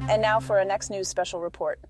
And now for our next news special report.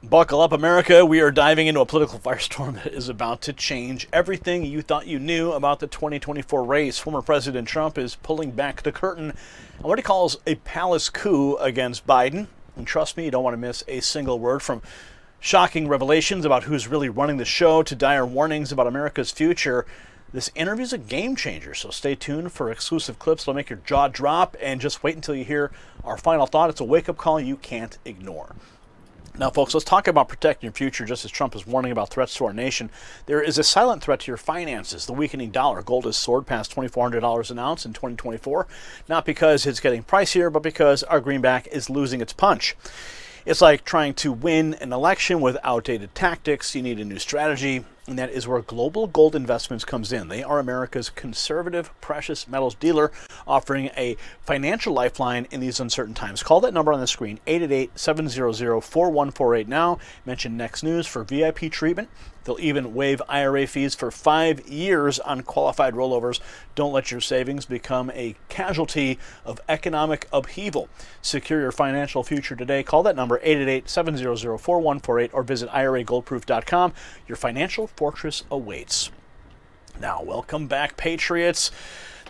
Buckle up, America. We are diving into a political firestorm that is about to change everything you thought you knew about the 2024 race. Former President Trump is pulling back the curtain on what he calls a palace coup against Biden. And trust me, you don't want to miss a single word, from shocking revelations about who's really running the show to dire warnings about America's future. This interview is a game changer, so stay tuned for exclusive clips that'll make your jaw drop, and just wait until you hear our final thought. It's a wake-up call you can't ignore. Now, folks, let's talk about protecting your future. Just as Trump is warning about threats to our nation, there is a silent threat to your finances. The weakening dollar. Gold has soared past $2,400 an ounce in 2024, not because it's getting pricier, but because our greenback is losing its punch. It's like trying to win an election with outdated tactics. You need a new strategy, and that is where Global Gold Investments comes in. They are America's conservative precious metals dealer, offering a financial lifeline in these uncertain times. Call that number on the screen, 888-700-4148 now. Mention Next News for VIP treatment. They'll even waive IRA fees for 5 years on qualified rollovers. Don't let your savings become a casualty of economic upheaval. Secure your financial future today. Call that number, 888-700-4148, or visit IRAGoldproof.com. Your financial fortress awaits. Now, welcome back, Patriots.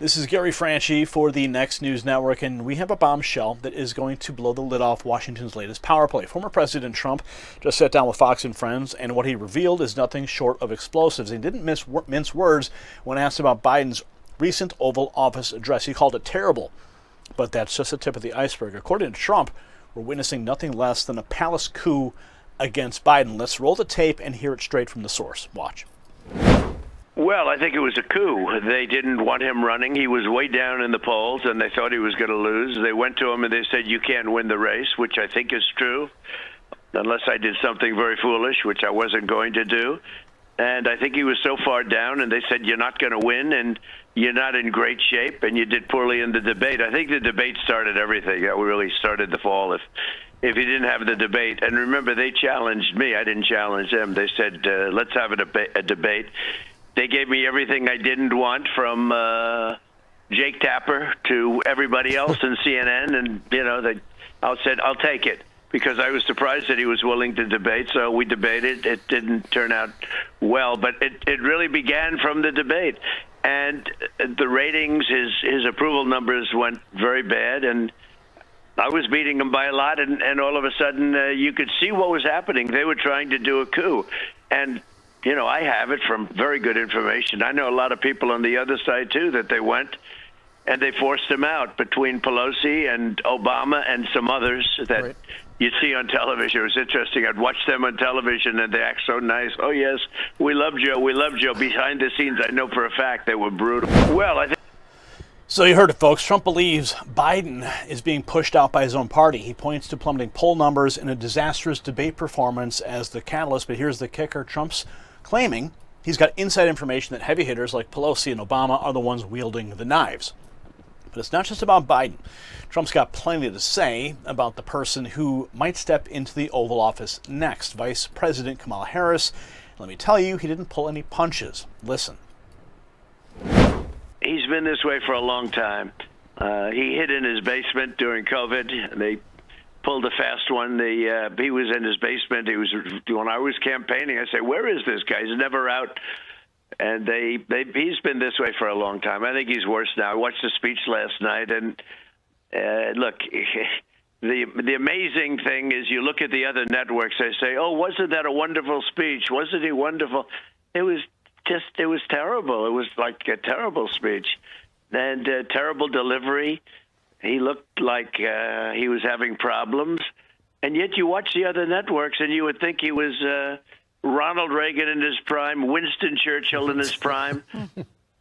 This is Gary Franchi for the Next News Network, and we have a bombshell that is going to blow the lid off Washington's latest power play. Former President Trump just sat down with Fox and Friends, and what he revealed is nothing short of explosives. He didn't mince words when asked about Biden's recent Oval Office address. He called it terrible, but that's just the tip of the iceberg. According to Trump, we're witnessing nothing less than a palace coup against Biden. Let's roll the tape and hear it straight from the source. Watch. Well, I think it was a coup. They didn't want him running. He was way down in the polls, and they thought he was going to lose. They went to him and they said, "You can't win the race," which I think is true, unless I did something very foolish, which I wasn't going to do. And I think he was so far down, and they said, "You're not going to win, and you're not in great shape, and you did poorly in the debate." I think the debate started everything. That really started the fall. If he didn't have the debate, and remember, they challenged me. I didn't challenge them. They said, "Let's have a debate." They gave me everything I didn't want, from Jake Tapper to everybody else in CNN, and I said, "I'll take it," because I was surprised that he was willing to debate. So we debated. It didn't turn out well, but it really began from the debate, and the ratings, his approval numbers went very bad, and I was beating him by a lot, and all of a sudden you could see what was happening. They were trying to do a coup, and I have it from very good information. I know a lot of people on the other side, too, that they went and they forced him out, between Pelosi and Obama and some others that you see on television. It was interesting. I'd watch them on television, and they act so nice. "Oh, yes, we love Joe. We love Joe." Behind the scenes, I know for a fact they were brutal. Well, I think. So you heard it, folks. Trump believes Biden is being pushed out by his own party. He points to plummeting poll numbers and a disastrous debate performance as the catalyst. But here's the kicker. Trump's claiming he's got inside information that heavy hitters like Pelosi and Obama are the ones wielding the knives. But it's not just about Biden. Trump's got plenty to say about the person who might step into the Oval Office next, Vice President Kamala Harris. Let me tell you, he didn't pull any punches. Listen. He's been this way for a long time. He hid in his basement during COVID, and they pulled a fast one. He was in his basement. When I was campaigning, I said, "Where is this guy? He's never out." And he's been this way for a long time. I think he's worse now. I watched the speech last night, and look, the amazing thing is, you look at the other networks, they say, "Oh, wasn't that a wonderful speech? Wasn't he wonderful?" It was terrible. It was like a terrible speech, and terrible delivery. He looked like he was having problems. And yet you watch the other networks, and you would think he was Ronald Reagan in his prime, Winston Churchill in his prime.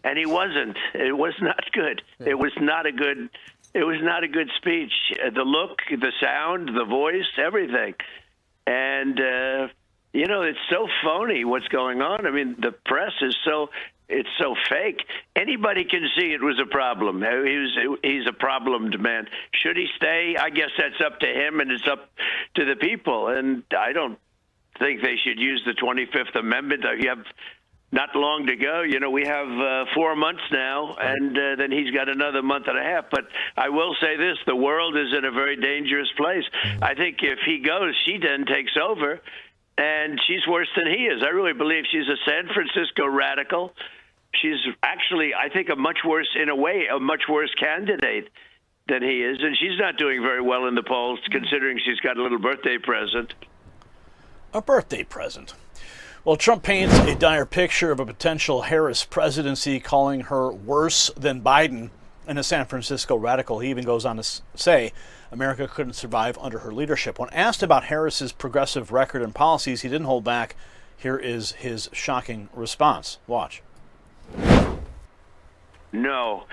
And he wasn't. It was not good. It was not a good speech. The look, the sound, the voice, everything. And, it's so phony what's going on. I mean, the press is it's so fake. Anybody can see it was a problem. He's a problemed man. Should he stay? I guess that's up to him, and it's up to the people. And I don't think they should use the 25th Amendment. You have not long to go. You know, we have 4 months now, and then he's got another month and a half. But I will say this, the world is in a very dangerous place. I think if he goes, she then takes over, and she's worse than he is. I really believe she's a San Francisco radical. She's actually, I think, a much worse candidate than he is, and she's not doing very well in the polls, considering she's got a little birthday present. A birthday present. Well, Trump paints a dire picture of a potential Harris presidency, calling her worse than Biden and a San Francisco radical. He even goes on to say America couldn't survive under her leadership. When asked about Harris's progressive record and policies, he didn't hold back. Here is his shocking response. Watch. No.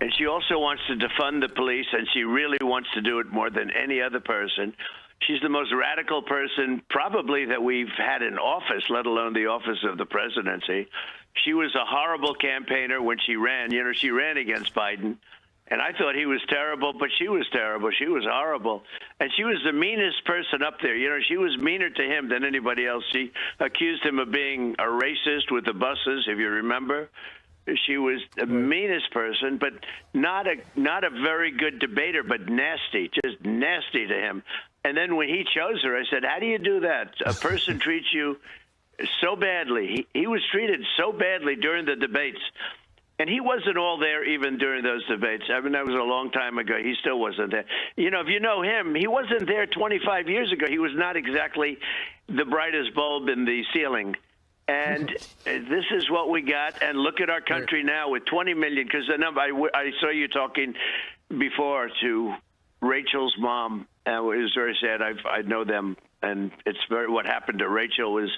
And she also wants to defund the police, and she really wants to do it more than any other person. She's the most radical person probably that we've had in office, let alone the office of the presidency. She was a horrible campaigner when she ran. You know, she ran against Biden, and I thought he was terrible, but she was terrible. She was horrible. And she was the meanest person up there. You know, she was meaner to him than anybody else. She accused him of being a racist with the buses, if you remember. She was the meanest person, but not a very good debater, but nasty, just nasty to him. And then when he chose her, I said, how do you do that? A person treats you so badly. He was treated so badly during the debates. And he wasn't all there even during those debates. I mean, that was a long time ago. He still wasn't there. You know, if you know him, he wasn't there 25 years ago. He was not exactly the brightest bulb in the ceiling. And this is what we got. And look at our country now with 20 million. Because the number I saw you talking before to Rachel's mom. It was very sad. I know them, and it's what happened to Rachel was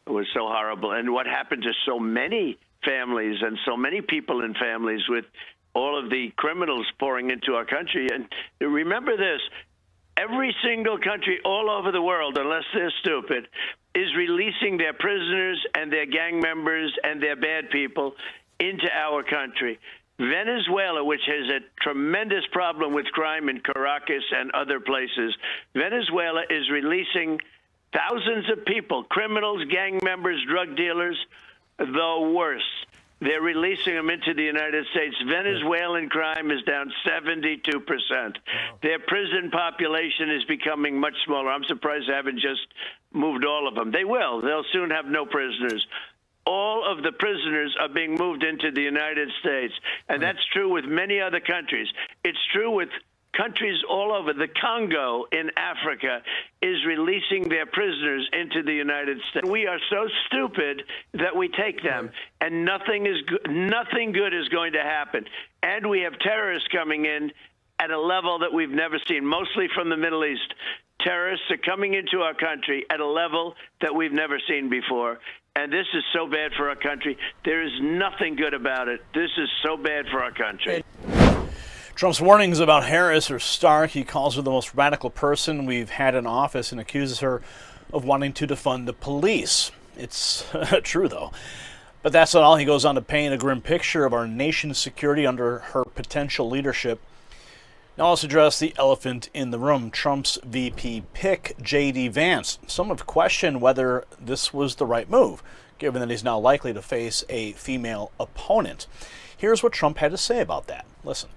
so horrible, and what happened to so many families and so many people in families with all of the criminals pouring into our country. And remember this: every single country all over the world, unless they're stupid, is releasing their prisoners and their gang members and their bad people into our country. Venezuela, which has a tremendous problem with crime in Caracas and other places, Venezuela is releasing thousands of people, criminals, gang members, drug dealers, the worst. They're releasing them into the United States. Venezuelan crime is down 72%. Their prison population is becoming much smaller. I'm surprised they haven't just moved all of them. They will. They'll soon have no prisoners. All of the prisoners are being moved into the United States, and that's true with many other countries. It's true with countries all over. The Congo in Africa is releasing their prisoners into the United States. We are so stupid that we take them, and nothing good is going to happen. And we have terrorists coming in at a level that we've never seen, mostly from the Middle East. Terrorists are coming into our country at a level that we've never seen before. And this is so bad for our country. There is nothing good about it. This is so bad for our country. Trump's warnings about Harris are stark. He calls her the most radical person we've had in office and accuses her of wanting to defund the police. It's true, though. But that's not all. He goes on to paint a grim picture of our nation's security under her potential leadership. Now let's address the elephant in the room, Trump's VP pick, JD Vance. Some have questioned whether this was the right move, given that he's now likely to face a female opponent. Here's what Trump had to say about that. Listen.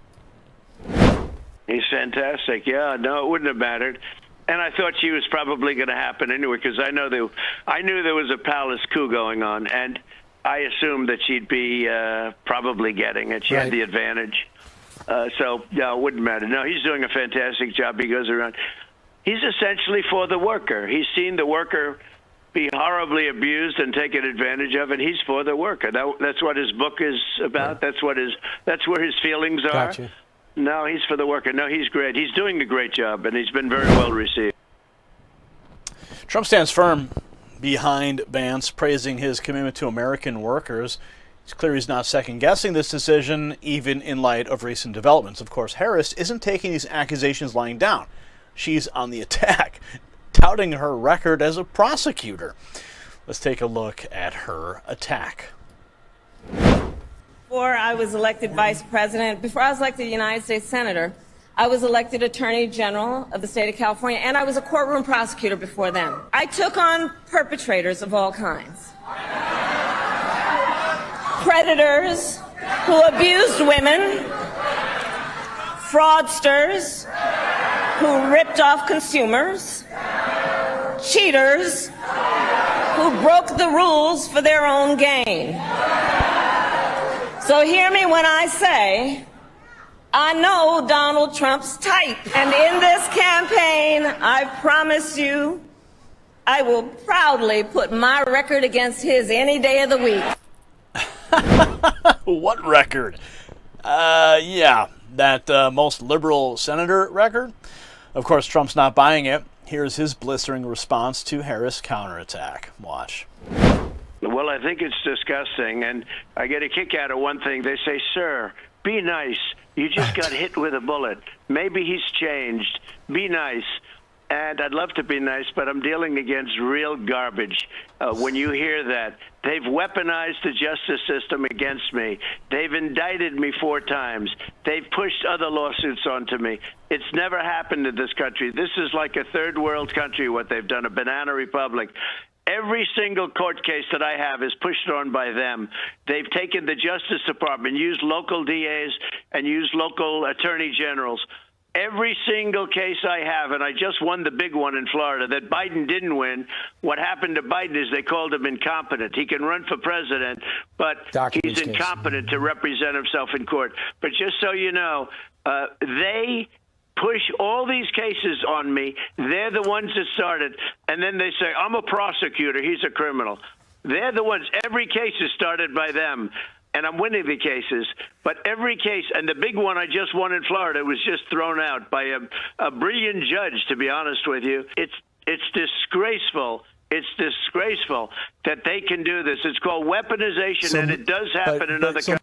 He's fantastic. Yeah, no, it wouldn't have mattered. And I thought she was probably going to happen anyway, because I knew there was a palace coup going on, and I assumed that she'd be probably getting it. She had the advantage. So, no, it wouldn't matter. No, he's doing a fantastic job. He goes around. He's essentially for the worker. He's seen the worker be horribly abused and taken advantage of, and he's for the worker. That's what his book is about. That's where his feelings are. Gotcha. No, he's for the worker. No, he's great. He's doing a great job, and he's been very well received. Trump stands firm behind Vance, praising his commitment to American workers. It's clear he's not second-guessing this decision, even in light of recent developments. Of course, Harris isn't taking these accusations lying down. She's on the attack, touting her record as a prosecutor. Let's take a look at her attack. Before I was elected vice president, before I was elected United States Senator, I was elected Attorney General of the state of California, and I was a courtroom prosecutor before then. I took on perpetrators of all kinds. predators who abused women, fraudsters who ripped off consumers, cheaters who broke the rules for their own gain. So hear me when I say, I know Donald Trump's type. And in this campaign, I promise you, I will proudly put my record against his any day of the week. What record? Yeah, that most liberal senator record. Of course, Trump's not buying it. Here's his blistering response to Harris' counterattack. Watch. Well, I think it's disgusting, and I get a kick out of one thing. They say, sir, be nice. You just got hit with a bullet. Maybe he's changed. Be nice. And I'd love to be nice, but I'm dealing against real garbage. When you hear that, they've weaponized the justice system against me. They've indicted me 4 times. They've pushed other lawsuits onto me. It's never happened in this country. This is like a third world country, what they've done, a banana republic. Every single court case that I have is pushed on by them. They've taken the Justice Department, used local DAs, and used local attorney generals. Every single case I have, and I just won the big one in Florida, that Biden didn't win. What happened to Biden is they called him incompetent. He can run for president, but he's incompetent to represent himself in court. But just so you know, they push all these cases on me. They're the ones that started. And then they say, I'm a prosecutor. He's a criminal. They're the ones. Every case is started by them. And I'm winning the cases. But every case, and the big one I just won in Florida was just thrown out by a brilliant judge, to be honest with you. It's disgraceful. It's disgraceful that they can do this. It's called weaponization, and it does happen in other countries.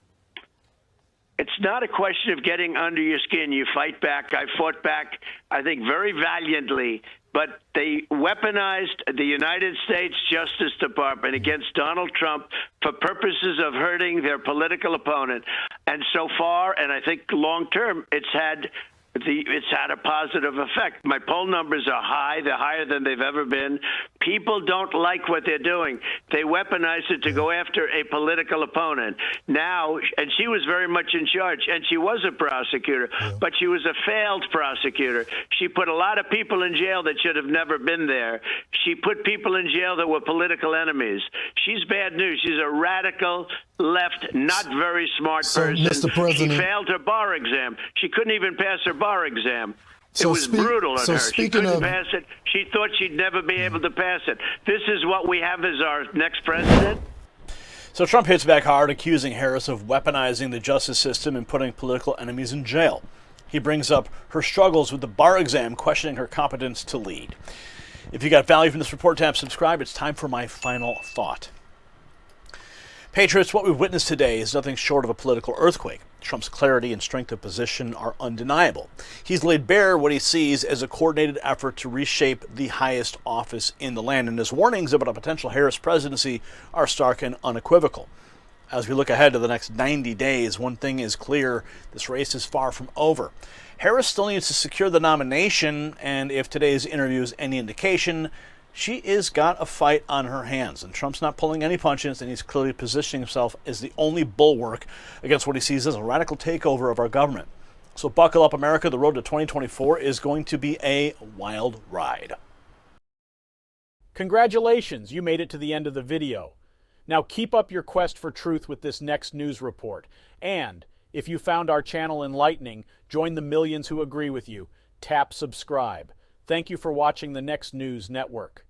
It's not a question of getting under your skin. You fight back. I fought back, I think, very valiantly. But they weaponized the United States Justice Department against Donald Trump for purposes of hurting their political opponent. And so far, and I think long term, it's had a positive effect. My poll numbers are high. They're higher than they've ever been. People don't like what they're doing. They weaponize it to go after a political opponent. Now, and she was very much in charge, and she was a prosecutor, but she was a failed prosecutor. She put a lot of people in jail that should have never been there. She put people in jail that were political enemies. She's bad news. She's a radical left, not very smart person. Mr. President, she failed her bar exam. She couldn't even pass her bar exam. It was brutal on her. She couldn't pass it. She thought she'd never be able to pass it. This is what we have as our next president. So Trump hits back hard, accusing Harris of weaponizing the justice system and putting political enemies in jail. He brings up her struggles with the bar exam, questioning her competence to lead. If you got value from this report, tap subscribe. It's time for my final thought. Patriots, what we've witnessed today is nothing short of a political earthquake. Trump's clarity and strength of position are undeniable. He's laid bare what he sees as a coordinated effort to reshape the highest office in the land, and his warnings about a potential Harris presidency are stark and unequivocal. As we look ahead to the next 90 days, one thing is clear: this race is far from over. Harris still needs to secure the nomination, and if today's interview is any indication, she is got a fight on her hands, and Trump's not pulling any punches, and he's clearly positioning himself as the only bulwark against what he sees as a radical takeover of our government. So buckle up, America. The road to 2024 is going to be a wild ride. Congratulations, you made it to the end of the video. Now keep up your quest for truth with this next news report. And if you found our channel enlightening, join the millions who agree with you. Tap subscribe. Thank you for watching the Next News Network.